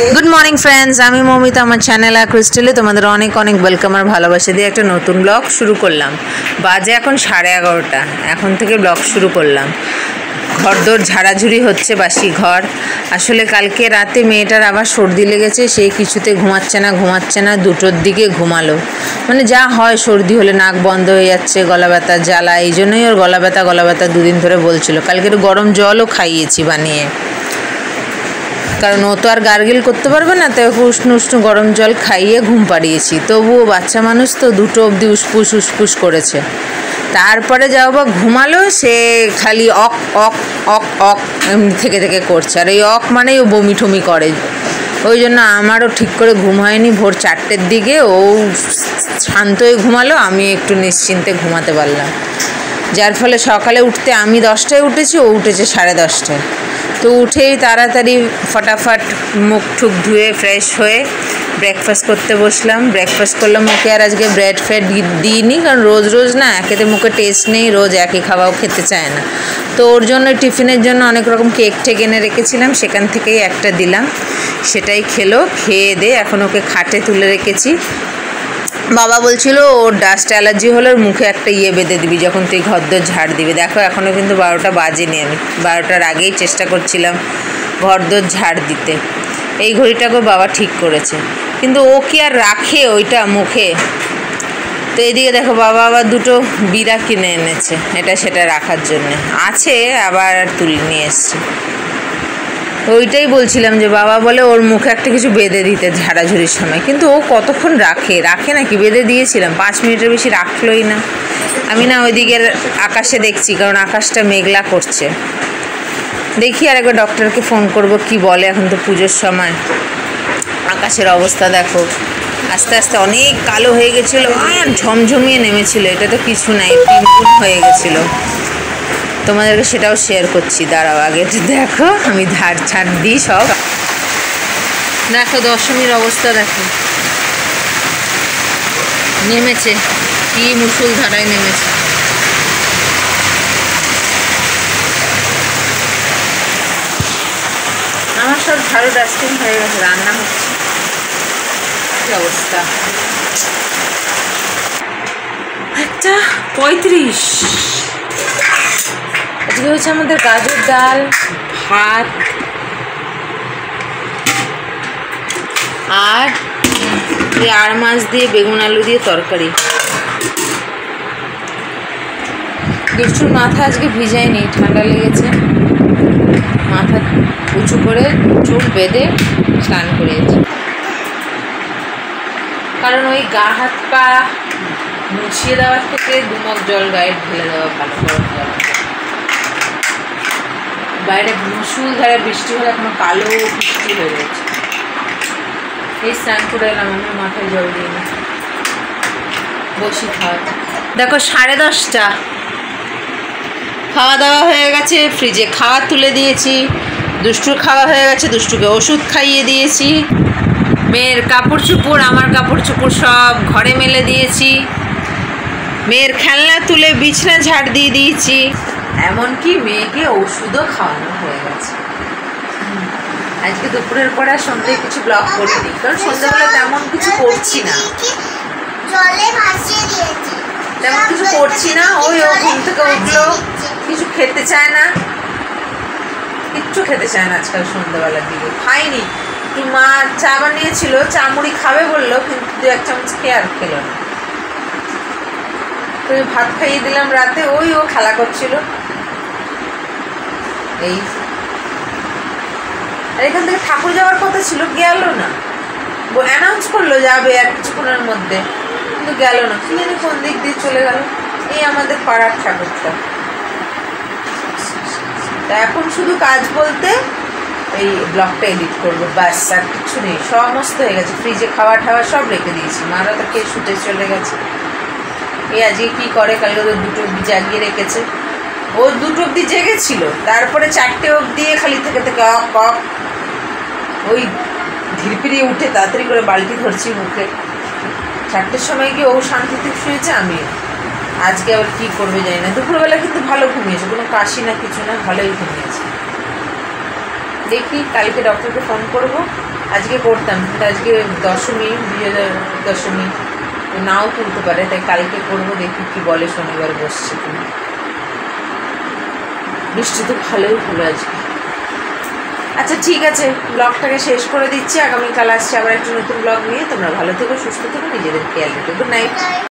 Good morning friends, আমি মৌমিতা। আমার channel আর ক্রিস্টালে তোমাদের অনেক অনেক ওয়েলকাম আর ভালোবাসা দিয়ে একটা নতুন ব্লগ শুরু করলাম। বাজে এখন 11:30, এখন থেকে ব্লগ শুরু করলাম। ঘরদোর ঝাড়াঝুড়ি হচ্ছে, বাসি ঘর। আসলে কালকে রাতে মেয়েটার আবার সর্দি লেগেছে, সে কিছুতে ঘুমাচ্ছে না। 2টোর দিকে ঘুমালো। মানে যা হয় সর্দি হলে, নাক বন্ধ হয়ে যাচ্ছে, গলা ব্যথা, জ্বালা। এই জন্যই ওর গলা ব্যথা 2 দিন ধরে বলছিল। কালকে একটু গরম জলও খাইয়েছি বানিয়ে, কারণ ও তো আর গার্গেল করতে পারবে না, তাই উষ্ণ গরম জল খাইয়ে ঘুম পাড়িয়েছি। তবুও বাচ্চা মানুষ তো 2টো অবধি উসপুস করেছে। তারপরে যাও বা ঘুমালো, সে খালি অক অক অক অক এমনি থেকে করছে। আর এই অক মানেই ও বমি টমি করে। ওই জন্য আমারও ঠিক করে ঘুম হয়নি। ভোর 4টের দিকে ও শান্ত হয়ে ঘুমালো, আমি একটু নিশ্চিন্তে ঘুমাতে পারলাম। যার ফলে সকালে উঠতে আমি 10টায় উঠেছি, ও উঠেছে 10:30টায়। তো উঠেই তাড়াতাড়ি ফটাফট মুখ ঠুক ধুয়ে ফ্রেশ হয়ে ব্রেকফাস্ট করতে বসলাম। ব্রেকফাস্ট করলাম। ওকে আর আজকে ব্রেড ফ্রেড দিইনি, কারণ রোজ না একেতে মুখে টেস্ট নেই, রোজ একই খাওয়াও খেতে চায় না। তো ওর জন্য টিফিনের জন্য অনেক রকম কেক এনে রেখেছিলাম, সেখান থেকেই একটা দিলাম, সেটাই খেলো। খেয়ে দিয়ে এখন ওকে খাটে তুলে রেখেছি। বাবা বলছিল ওর ডাস্ট অ্যালার্জি হলে ওর মুখে একটা বেঁধে দিবি যখন তুই ঘরদোর ঝাড় দিবি। দেখো এখনও কিন্তু 12টা বাজেনি, আমি 12টার আগেই চেষ্টা করছিলাম ঘরদোর ঝাড় দিতে। এই ঘড়িটাকেও বাবা ঠিক করেছে, কিন্তু ও কি আর রাখে ওইটা মুখে। তো এইদিকে দেখো বাবা আবার 2টো বিড়া কিনে এনেছে, এটা সেটা রাখার জন্যে আছে, আবার তুলে নিয়ে এসছে। ওইটাই বলছিলাম যে বাবা বলে ওর মুখে একটা কিছু বেঁধে দিতে ঝাড়াঝুড়ির সময়, কিন্তু ও কতক্ষণ রাখে নাকি। বেঁধে দিয়েছিলাম, 5 মিনিটের বেশি রাখলোই না। আমি না ওইদিকের আকাশে দেখছি, কারণ আকাশটা মেঘলা করছে। দেখি আর একবার ডক্টরকে ফোন করব, কি বলে। এখন তো পুজোর সময়, আকাশের অবস্থা দেখো, আস্তে আস্তে অনেক কালো হয়ে গেছিলো আর ঝমঝমিয়ে নেমেছিল। এটা তো কিছু নাই, 3 গুণ হয়ে গেছিলো। তোমাদেরকে সেটাও শেয়ার করছি, দাঁড়াও আগে দেখো। আমি ধার ছাড় দিই সব। দেখো দশমীর অবস্থা দেখো, নেমেছে, কি মুষল ধারায় নেমেছে। আমার সব ঝাড়ু ডাস্টবিন হয়ে গেছে, রান্না হচ্ছে। কি অবস্থা, 1:35। আজকে হচ্ছে আমাদের গাজর ডাল, ভাত আর আর মাছ দিয়ে বেগুন আলু দিয়ে তরকারি। দুষ্টুর মাথা আজকে ভিজায়নি, ঠান্ডা লেগেছে। মাথা উঁচু করে চুল বেঁধে স্নান করিয়েছি, কারণ ওই গা হাত পা মুছিয়ে দেওয়ার থেকে 2 মগ জল গায়ে ঢেলে দেওয়া ভালো। গরম জল, বাইরে মুষলধারে বৃষ্টি হলে এখনো কালো বৃষ্টি হয়ে যাচ্ছে। এই স্নান করে এলাম, আমি মাথায় জল দিই না, বসি খাওয়াতে। দেখো 10:30, খাওয়া দাওয়া হয়ে গেছে, ফ্রিজে খাওয়া তুলে দিয়েছি। দুষ্টুর খাওয়া হয়ে গেছে, দুষ্টুকে ওষুধ খাইয়ে দিয়েছি। মেয়ের কাপড় চোপড়, আমার কাপড় চোপড় সব ঘরে মেলে দিয়েছি। মেয়ের খেলনা তুলে বিছনা ঝাড় দিয়ে দিয়েছি। এমনকি মেয়েকে ওষুধও খাওয়ানো হয়ে গেছে। আজকে দুপুরের পরে আর সন্ধ্যায় কিছু ব্লগ করিনি, কারণ সন্ধ্যাবেলা তেমন কিছু করছি না, ওই ও ঘুম থেকে উঠলো, কিছু খেতে চায় না, কিচ্ছু খেতে চায় না আজকাল সন্ধ্যাবেলার দিকে। খাইনি, একটু মা চা বানিয়েছিল, চা মুড়ি খাবে বললো, কিন্তু 2-1 চামচ খেয়ে আর খেলো না। তো ভাত খাইয়ে দিলাম রাতে, ও খেলা করছিল। এই আর এখান থেকে ঠাকুর যাওয়ার কথা ছিল, গেল না। অ্যানাউন্স করলো যাবে আর কিছুক্ষণের মধ্যে, কিন্তু গেল না। কি জানি কোন দিক দিয়ে চলে গেল। এই আমাদের পাড়ার ঠাকুরটা। তা এখন শুধু কাজ বলতে এই ব্লগটা এডিট করবো, ব্যাস, আর কিছু নেই। সমস্ত হয়ে গেছে, ফ্রিজে খাওয়া ঠাওয়া সব রেখে দিয়েছি। মারা তো খেয়ে শুতে চলে গেছে। এই আজকে কী করে, কালকে তো 2টো অবধি জাগিয়ে রেখেছে। ও 2টো অবধি জেগেছিল, তারপরে 4টে অবধি খালি থেকে অক অক। ওই ধীরপিড়িয়ে উঠে তাড়াতাড়ি করে বালতি ধরছি মুখে। 4টের সময় গিয়ে ও শান্তিতে শুয়েছে, আমিও। আজকে আবার কী করবে জানি না। দুপুরবেলা কিন্তু ভালো ঘুমিয়েছে, কোনো কাশি না কিছু না, ভালোই ঘুমিয়েছে। দেখি কালকে ডক্টরকে ফোন করব। আজকে করতাম কিন্তু আজকে দশমী, বিজয়া দশমী, নাও তুলতে পারে, তাই কালকে করবো। দেখি কি বলে, শনিবার বসছে কিনা। বৃষ্টি তো ভালোই হলো আজকে। আচ্ছা ঠিক আছে, ব্লগটাকে শেষ করে দিচ্ছি। আগামীকাল আসছে আবার একটা নতুন ব্লগ নিয়ে। তোমরা ভালো থেকো, সুস্থ থেকো, নিজেদের খেয়াল রেখো। Good night.